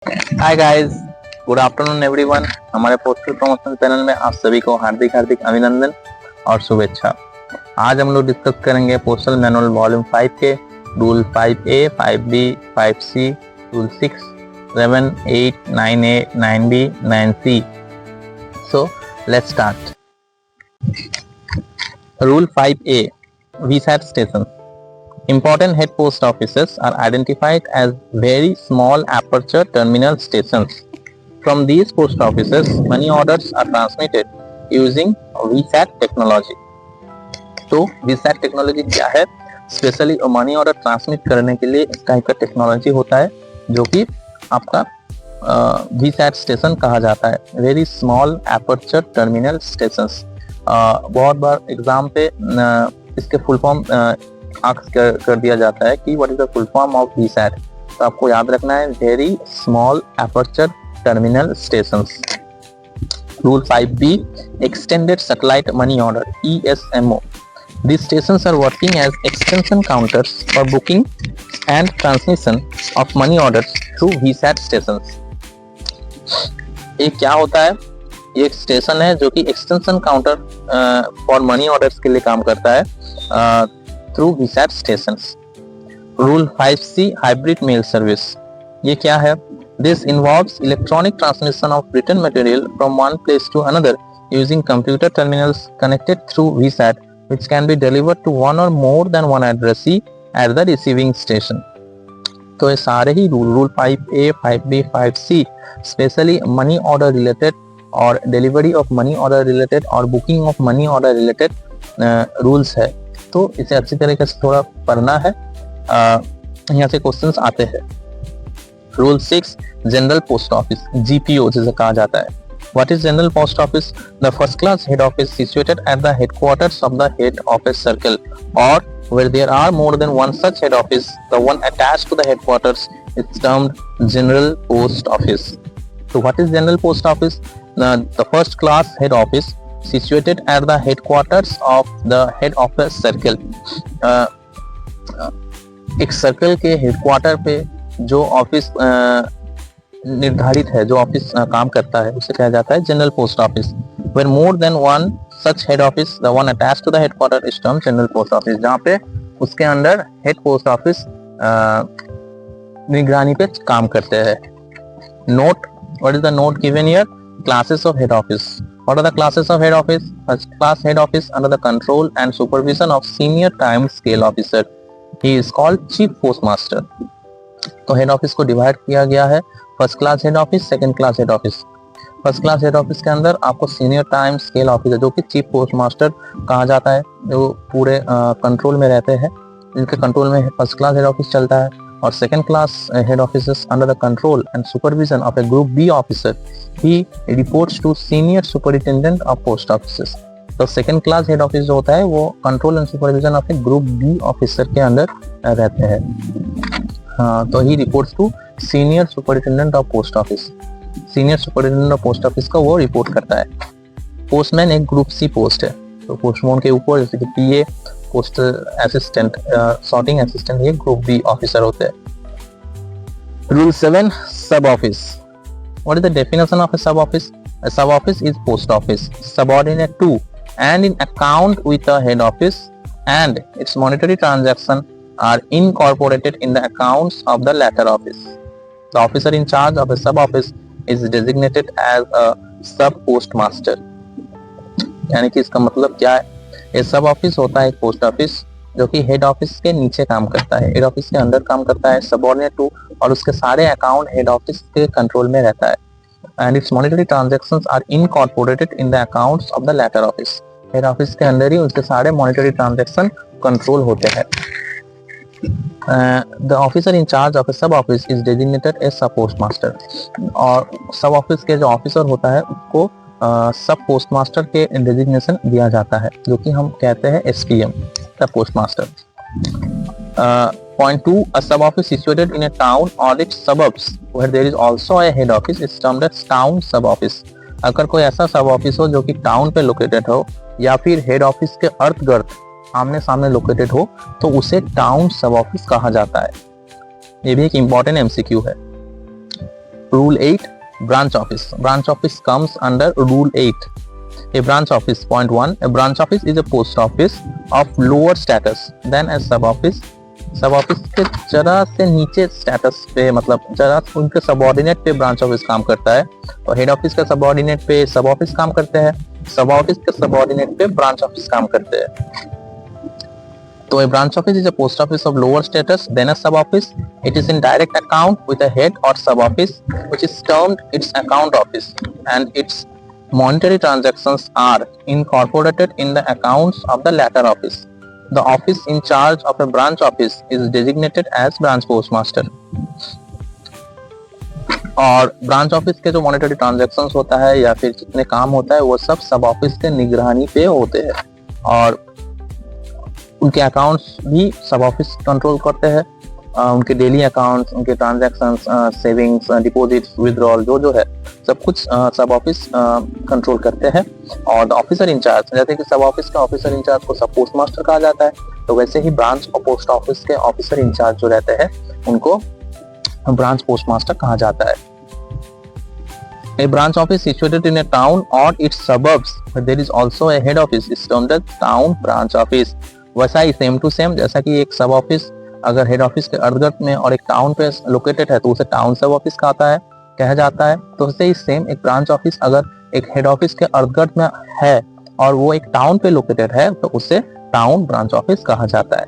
Hi guys, good afternoon everyone. हमारे postal promotion channel में आप सभी को हार्दिक हार्दिक अभिनंदन और शुभेच्छा। आज हम लोग डिस्कस करेंगे पोस्टल मैनुअल वॉल्यूम 5 के rule 5A, 5B, 5C, rule 6, 7, 8, 9A, 9B, 9C। So let's start. Rule 5A, VSAT stations. Important head post offices are identified as very small aperture terminal stations. From these post offices, money orders are transmitted using VSAT technology. तो VSAT technology क्या है? Specially money order transmit करने के लिए इस type का technology होता है जो कि आपका VSAT स्टेशन कहा जाता है, very small aperture terminal stations. बहुत बार एग्जाम पे इसके फुल फॉर्म आस्क कर दिया जाता है कि what is the full form of VSAT। तो आपको याद रखना है very small aperture terminal stations. Rule 5B, extended satellite money order ESMO. These stations are working as extension counters for booking and transmission of money orders through VSAT stations. ये क्या होता है? ये एक स्टेशन है जो कि extension counter for money orders के लिए काम करता है through VSAT stations. Rule 5C, hybrid mail service. ये क्या है? This involves electronic transmission of written material from one place to another using computer terminals connected through VSAT, which can be delivered to one or more than one addressee at the receiving station. तो ये सारे ही rule 5A, 5B, 5C specially money order related और delivery of money order related और booking of money order related rules है। तो इसे अच्छी तरीके से थोड़ा पढ़ना है, यहाँ से क्वेश्चंस आते हैं। Rule 6, general post office GPO जिसे कहा जाता है। What is general post office? The first class head office situated at the headquarters of the head office circle, or where there are more than one such head office, the one attached to the headquarters is termed general post office. So what is general post office? The first class head office situated at the headquarters of the head office circle. एक circle के headquarter पे जो office निर्धारित है, जो office काम करता है, उसे कहा जाता है general post office. Where more than one such head office, the one attached to the headquarters is termed general post office. जहाँ पे उसके अंदर हेड पोस्ट ऑफिस निगरानी पे काम करते हैं। Note, what is the note given here? Classes of head office. What are the classes of head office? First class head office under the control and supervision of senior time scale officer. He is called chief postmaster. तो head office को divide किया गया है first class head office, second class head office. First class head office के अंदर आपको senior time scale officer जो कि चीफ पोस्ट मास्टर कहा जाता है, जो पूरे कंट्रोल में रहते हैं, इनके कंट्रोल में फर्स्ट क्लास हेड ऑफिस चलता है। और second class head officers under the control and supervision of a group B officer, he reports to senior superintendent of post offices. तो सेकंड क्लास हेड ऑफिस जो होता है वो control and supervision of a group B officer के अंदर रहते हैं। तो he reports to senior superintendent of post office. Senior superintendent of post office को वो रिपोर्ट करता है। पोस्टमैन एक ग्रुप सी पोस्ट है, तो पोस्टमैन के ऊपर जैसे कि PA, postal assistant, sorting assistant, ये ग्रुप बी ऑफिसर होते हैं। Rule 7, sub office. What is the definition of a sub office? A sub office is post office subordinate to and in account with the head office, and its monetary transaction are incorporated in the accounts of the latter office. The officer in charge of a sub office is designated as a sub postmaster. यानी कि इसका मतलब क्या है? ये सब office होता है एक पोस्ट ऑफिस जो कि हेड ऑफिस के नीचे काम करता है, हेड ऑफिस के अंदर काम करता है, सबऑर्डिनेट टू, और उसके सारे अकाउंट हेड ऑफिस के कंट्रोल में रहता है। And its monetary transactions are incorporated in the accounts of the latter office. Head office के अंदर ही उसके सारे मॉनेटरी ट्रांजैक्शन कंट्रोल होते हैं। The officer in charge of a sub office is designated as sub postmaster. और सब office के जो ऑफिसर होता है उसको सब पोस्टमास्टर के डेजिग्नेशन दिया जाता है, जो कि हम कहते हैं SPM, सब postmaster. Point 2, a sub office situated in a town or its suburbs where there is also a head office is termed as town sub office. अगर कोई ऐसा सब ऑफिस हो जो कि टाउन पे लोकेटेड हो या फिर हेड ऑफिस के अर्थ गर्थ आमने सामने लोकेटेड हो, तो उसे टाउन सब ऑफिस कहा जाता है। ये भी एक इम्पॉर्टेंट MCQ है। Rule 8, branch office. Branch office comes under Rule 8. A branch office, point 1, a branch office is a post office of lower status than a sub office. सब ऑफिस के जरा से नीचे स्टेटस पे, मतलब जरा उनके सबऑर्डिनेट पे ब्रांच ऑफिस काम करता है, और हेड ऑफिस का सबऑर्डिनेट पे सब ऑफिस काम करते हैं, सब ऑफिस के सबऑर्डिनेट पे ब्रांच ऑफिस काम करते हैं। तो a branch office is a post office of lower status than a sub office. It is in direct account with a head or sub office, which is termed its account office, and its monetary transactions are incorporated in the accounts of the latter office. The office in charge of a branch office is designated as branch postmaster. और branch office के जो monetary transactions होता है या फिर जितने काम होता है वो सब सब ऑफिस के निगरानी पे होते हैं, और उनके अकाउंट्स भी सब ऑफिस कंट्रोल करते हैं। उनके डेली अकाउंट्स, उनके ट्रांजैक्शंस, सेविंग्स, डिपॉजिट्स, विथड्रॉल जो है सब कुछ सब ऑफिस कंट्रोल करते हैं। और द ऑफिसर इंचार्ज, जैसे कि सब ऑफिस के ऑफिसर इंचार्ज को सब पोस्ट मास्टर कहा जाता है, तो वैसे ही ब्रांच और पोस्ट ऑफिस के ऑफिसर इंचार्ज जो रहते हैं उनको ब्रांच पोस्ट मास्टर कहा जाता है। A branch office situated in a town or its suburbs, but there is also a head office, is termed as town branch office. वैसा ही सेम टू सेम, जैसा कि एक सब ऑफिस अगर हेड ऑफिस के अर्धगत में और एक टाउन पे लोकेटेड है तो उसे टाउन सब ऑफिस कहा जाता है। तो उससे ही सेम एक ब्रांच ऑफिस अगर एक हेड ऑफिस के अर्धगत में है और वो एक टाउन पे लोकेटेड है तो उसे टाउन ब्रांच ऑफिस कहा जाता है।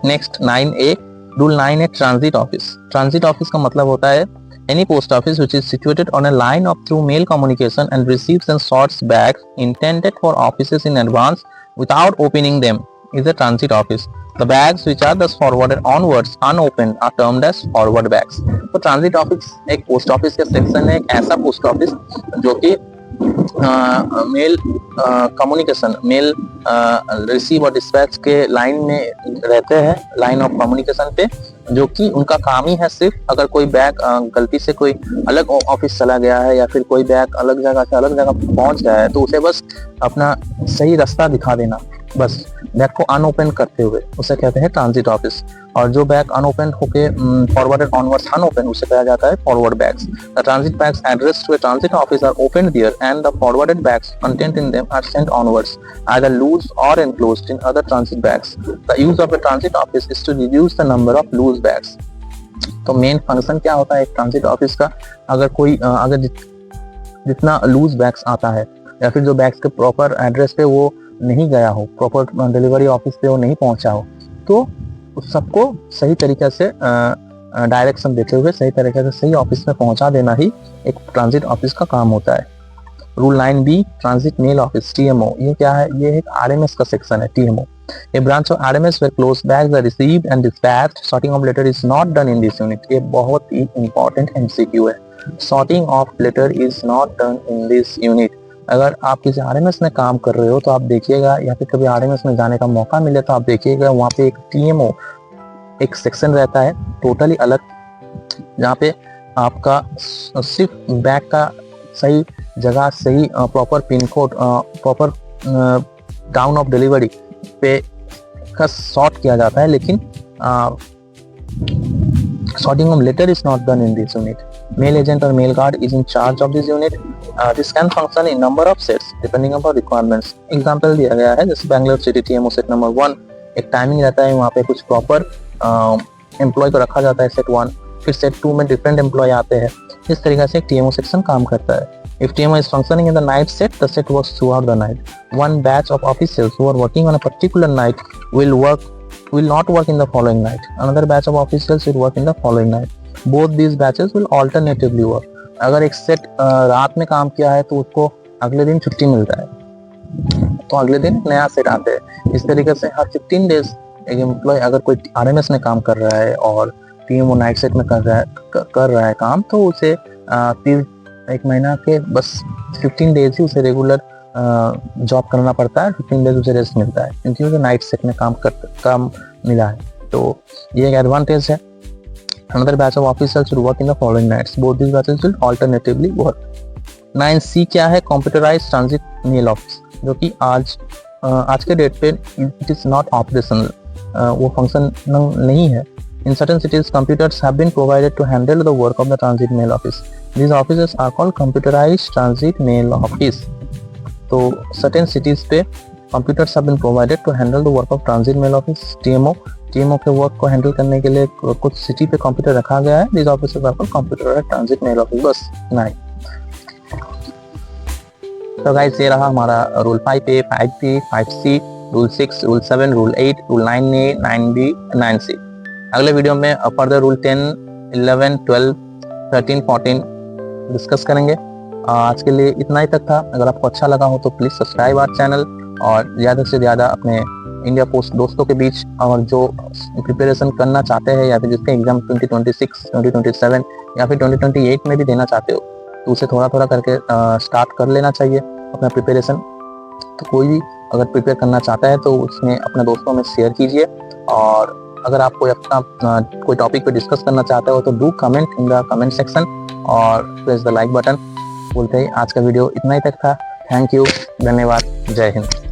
Next 9A, rule 9A, transit office. Transit office का मतलब होता है any post office which is situated on a line of through mail communication and receives and sorts bags intended for offices in advance without opening them is a transit office. The bags which are thus forwarded onwards unopened are termed as forward bags. तो transit office एक post office के section है, एक ऐसा post office जो कि mail communication, mail receive और dispatch के लाइन में रहते हैं, लाइन ऑफ कम्युनिकेशन पे, जो कि उनका काम ही है सिर्फ अगर कोई बैग गलती से कोई अलग ऑफिस चला गया है या फिर कोई बैग अलग जगह से अलग जगह पहुंच गया है तो उसे बस अपना सही रास्ता दिखा देना, बस बैग को अनओपन करते हुए, उसे कहते हैं ट्रांजिट ऑफिस। और जो बैग अनओपन होके फॉरवर्डेड ऑनवर्ड्स अनओपन उसे कहा जाता है forward bags. The transit bags addressed to a transit office are opened there and the forwarded bags content in them are sent onwards either loose or enclosed in other transit bags. The use of a transit office is to reduce the number of loose bags. तो main function क्या होता है एक transit office का, अगर कोई अगर जितना लूज बैग्स आता है या फिर जो बैग्स के प्रॉपर एड्रेस पे वो नहीं गया हो, प्रॉपर डिलीवरी ऑफिस पे वो नहीं पहुंचा हो, तो उस सबको सही तरीके से डायरेक्शन देते हुए सही तरीके से सही ऑफिस में पहुंचा देना ही एक ट्रांजिट ऑफिस का काम होता है। Rule 9B, transit mail office, TMO। ये क्या है? ये एक RMS का सेक्शन है, TMO। A branch of RMS where closed bags are received and dispatched. Sorting of letter is not done in this unit. ये बहुत ही important MCQ है। Sorting of letter is not done in this unit. अगर आप किसी RMS में काम कर रहे हो तो आप देखिएगा, या फिर कभी RMS में जाने का मौका मिले तो आप देखिएगा वहाँ पे एक TMO एक सेक्शन रहता है टोटली अलग, जहाँ पे आपका सिर्फ बैग का सही जगह, सही proper pin code, proper town of delivery पे का सॉर्ट किया जाता है, लेकिन sorting of letter is not done in this unit. Mail agent or mail guard is in charge of this unit. This can function in number of sets depending upon requirements. Example दिया गया है, जैसे Bangalore city TMO set number 1, एक timing रहता है, वहाँ पे कुछ प्रॉपर एम्प्लॉय को रखा जाता है सेट 1, फिर सेट 2 में डिफरेंट एम्प्लॉय आते हैं। इस तरीके से एक TMO सेक्शन काम करता है। If TMO is functioning in the night set, the set works throughout the night. One batch of officials who are working on a particular night will not work in the following night. Another batch of officials will work in the following night. Both these batches will alternatively work. अगर एक set रात में काम किया है तो उसको अगले दिन छुट्टी मिलता है, तो अगले दिन नया सेट आता है। इस तरीके से हर 15 डेज एक एम्प्लॉय अगर कोई RMS में काम कर रहा है और TMO नाइट सेट में कर रहा है काम, तो उसे एक महीना के बस 15 डेज ही उसे रेगुलर जॉब करना पड़ता है, 15 डेज उसे रेस्ट मिलता है क्योंकि उसे नाइट सेट में काम मिला है। तो ये एक एडवांटेज है। Another batch of officers will work in the following nights. Both these batches will alternatively work. 9C क्या है? Computerized transit mail office, जो कि आज के डेट पे it is not operational, वो फंक्शन नहीं है, In certain cities, computers have been provided to handle the work of the transit mail office. These offices are called computerized transit mail office. तो certain cities पे computers have been provided to handle the work of transit mail office. TMO के work को handle करने के लिए कुछ city पे computer रखा गया है. These offices are called computerized transit mail office. बस नहीं. तो गाइस ये रहा हमारा rule 5A, 5B, 5C, rule 6, rule 7, rule 8, rule 9A, 9B, 9C. अगले वीडियो में फर्दर रूल 10, 11, 12, 13, 14 डिस्कस करेंगे. आज के लिए इतना ही तक था. अगर आपको अच्छा लगा हो तो प्लीज़ सब्सक्राइब आवर चैनल और ज़्यादा से ज़्यादा अपने इंडिया पोस्ट दोस्तों के बीच और जो प्रिपरेशन करना चाहते हैं या फिर जिसके एग्ज़ाम 2026, 2027 या फिर 2028 में भी देना चाहते हो तो उसे थोड़ा थोड़ा करके स्टार्ट कर लेना चाहिए अपना प्रिपरेशन. तो कोई भी अगर प्रिपेयर करना चाहता है तो उसमें अपने दोस्तों में शेयर कीजिए. और अगर आप कोई अपना कोई टॉपिक पे डिस्कस करना चाहते हो तो do comment in the comment section और प्रेस द लाइक बटन. बोलते ही आज का वीडियो इतना ही तक था. थैंक यू, धन्यवाद, जय हिंद.